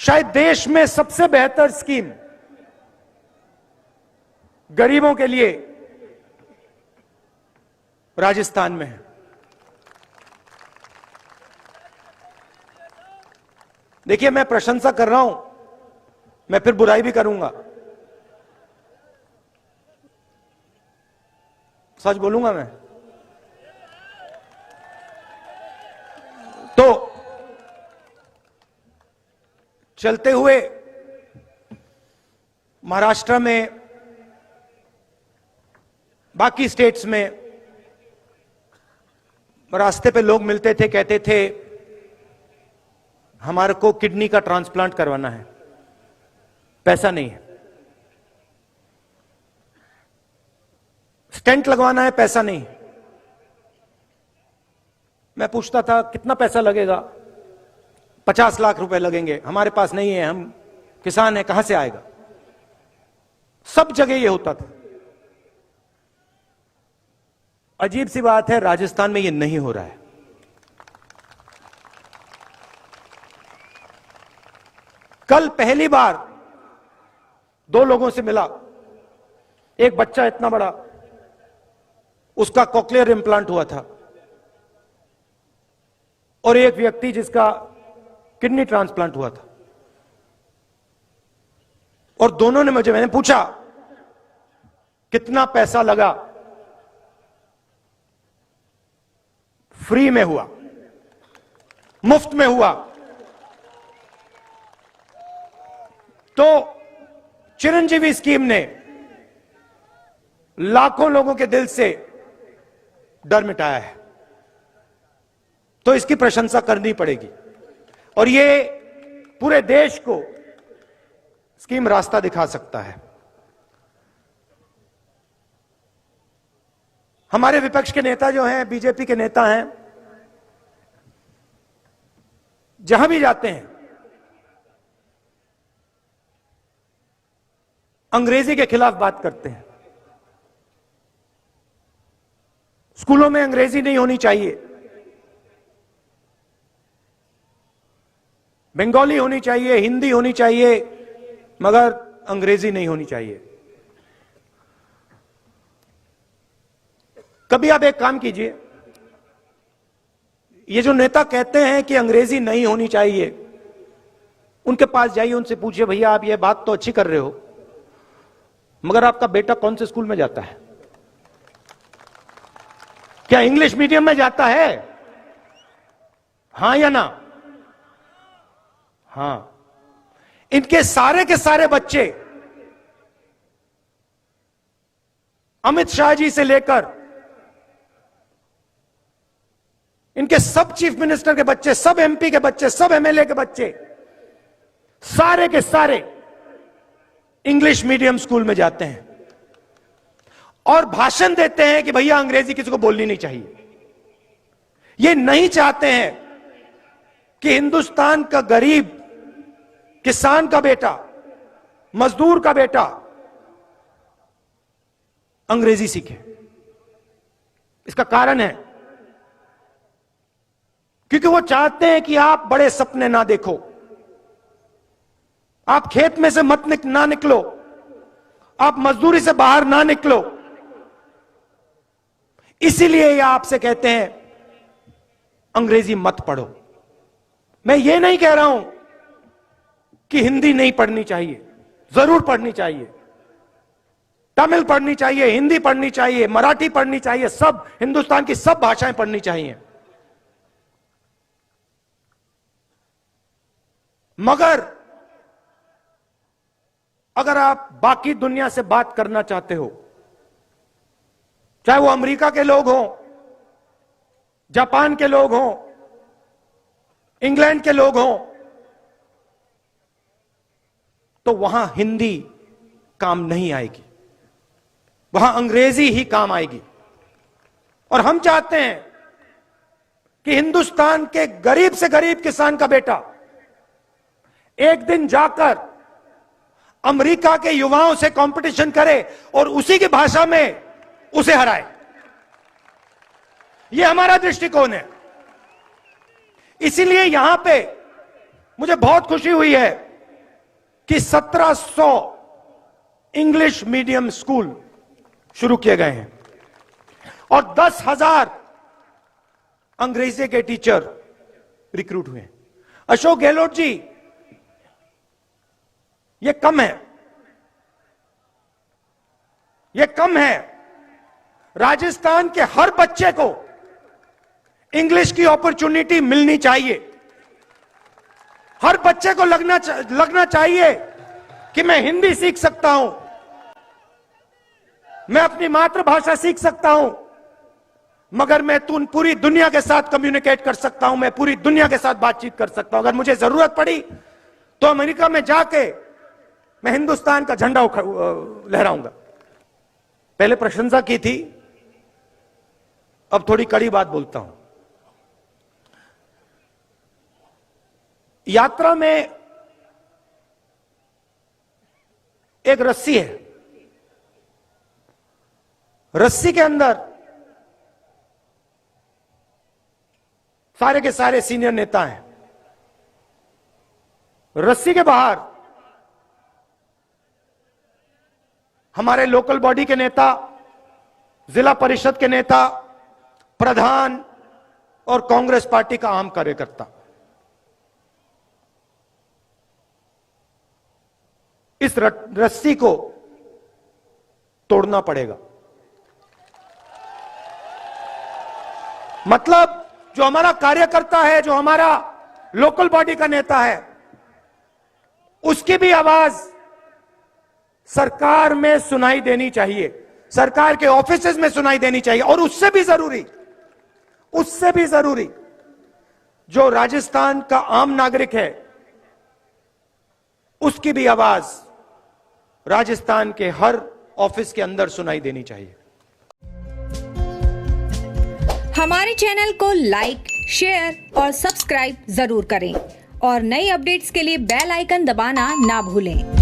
शायद देश में सबसे बेहतर स्कीम गरीबों के लिए राजस्थान में है। देखिए, मैं प्रशंसा कर रहा हूं, मैं फिर बुराई भी करूंगा, सच बोलूंगा मैं। तो चलते हुए महाराष्ट्र में, बाकी स्टेट्स में रास्ते पे लोग मिलते थे, कहते थे हमारे को किडनी का ट्रांसप्लांट करवाना है, पैसा नहीं है। स्टेंट लगवाना है, पैसा नहीं। मैं पूछता था कितना पैसा लगेगा? 50 लाख रुपए लगेंगे। हमारे पास नहीं है, हम किसान हैं, कहां से आएगा? सब जगह ये होता था। अजीब सी बात है, राजस्थान में ये नहीं हो रहा है। कल पहली बार 2 लोगों से मिला। एक बच्चा इतना बड़ा, उसका कॉक्लियर इंप्लांट हुआ था, और एक व्यक्ति जिसका किडनी ट्रांसप्लांट हुआ था। और दोनों ने मैंने पूछा कितना पैसा लगा? फ्री में हुआ, मुफ्त में हुआ। तो चिरंजीवी स्कीम ने लाखों लोगों के दिल से डर मिटाया है, तो इसकी प्रशंसा करनी पड़ेगी। और ये पूरे देश को स्कीम रास्ता दिखा सकता है। हमारे विपक्ष के नेता जो हैं, बीजेपी के नेता हैं, जहां भी जाते हैं अंग्रेजी के खिलाफ बात करते हैं। स्कूलों में अंग्रेजी नहीं होनी चाहिए, बंगाली होनी चाहिए, हिंदी होनी चाहिए, मगर अंग्रेजी नहीं होनी चाहिए। कभी आप एक काम कीजिए, ये जो नेता कहते हैं कि अंग्रेजी नहीं होनी चाहिए, उनके पास जाइए, उनसे पूछिए भैया आप ये बात तो अच्छी कर रहे हो, मगर आपका बेटा कौन से स्कूल में जाता है? क्या इंग्लिश मीडियम में जाता है? हां या ना? हां। इनके सारे के सारे बच्चे अमित शाह जी से लेकर इनके सब चीफ मिनिस्टर के बच्चे, सब एमपी के बच्चे, सब एमएलए के बच्चे, सारे के सारे इंग्लिश मीडियम स्कूल में जाते हैं और भाषण देते हैं कि भैया अंग्रेजी किसी को बोलनी नहीं चाहिए। ये नहीं चाहते हैं कि हिंदुस्तान का गरीब किसान का बेटा, मजदूर का बेटा अंग्रेजी सीखे। इसका कारण है क्योंकि वो चाहते हैं कि आप बड़े सपने ना देखो, आप खेत में से ना निकलो, आप मजदूरी से बाहर ना निकलो। इसीलिए ये आपसे कहते हैं अंग्रेजी मत पढ़ो। मैं ये नहीं कह रहा हूं कि हिंदी नहीं पढ़नी चाहिए, जरूर पढ़नी चाहिए। तमिल पढ़नी चाहिए, हिंदी पढ़नी चाहिए, मराठी पढ़नी चाहिए, सब हिंदुस्तान की सब भाषाएं पढ़नी चाहिए। मगर अगर आप बाकी दुनिया से बात करना चाहते हो, चाहे वो अमेरिका के लोग हों, जापान के लोग हों, इंग्लैंड के लोग हों, तो वहां हिंदी काम नहीं आएगी, वहां अंग्रेजी ही काम आएगी। और हम चाहते हैं कि हिंदुस्तान के गरीब से गरीब किसान का बेटा एक दिन जाकर अमेरिका के युवाओं से कंपटीशन करे और उसी की भाषा में उसे हराए। यह हमारा दृष्टिकोण है। इसीलिए यहां पे मुझे बहुत खुशी हुई है कि 1700 इंग्लिश मीडियम स्कूल शुरू किए गए हैं और 10,000 अंग्रेजी के टीचर रिक्रूट हुए हैं। अशोक गहलोत जी, ये कम है, ये कम है। राजस्थान के हर बच्चे को इंग्लिश की अपॉर्चुनिटी मिलनी चाहिए। हर बच्चे को लगना चाहिए कि मैं हिंदी सीख सकता हूं, मैं अपनी मातृभाषा सीख सकता हूं, मगर मैं पूरी दुनिया के साथ कम्युनिकेट कर सकता हूं, मैं पूरी दुनिया के साथ बातचीत कर सकता हूं। अगर मुझे जरूरत पड़ी तो अमेरिका में जाके मैं हिंदुस्तान का झंडा लहराऊंगा। पहले प्रशंसा की थी, अब थोड़ी कड़ी बात बोलता हूं। यात्रा में एक रस्सी है, रस्सी के अंदर सारे के सारे सीनियर नेता हैं, रस्सी के बाहर हमारे लोकल बॉडी के नेता, जिला परिषद के नेता, प्रधान और कांग्रेस पार्टी का आम कार्यकर्ता। इस रस्सी को तोड़ना पड़ेगा। मतलब जो हमारा कार्यकर्ता है, जो हमारा लोकल बॉडी का नेता है, उसकी भी आवाज सरकार में सुनाई देनी चाहिए, सरकार के ऑफिसेज में सुनाई देनी चाहिए। और उससे भी जरूरी जो राजस्थान का आम नागरिक है, उसकी भी आवाज राजस्थान के हर ऑफिस के अंदर सुनाई देनी चाहिए। हमारे चैनल को लाइक, शेयर और सब्सक्राइब जरूर करें और नई अपडेट्स के लिए बेल आइकन दबाना ना भूलें।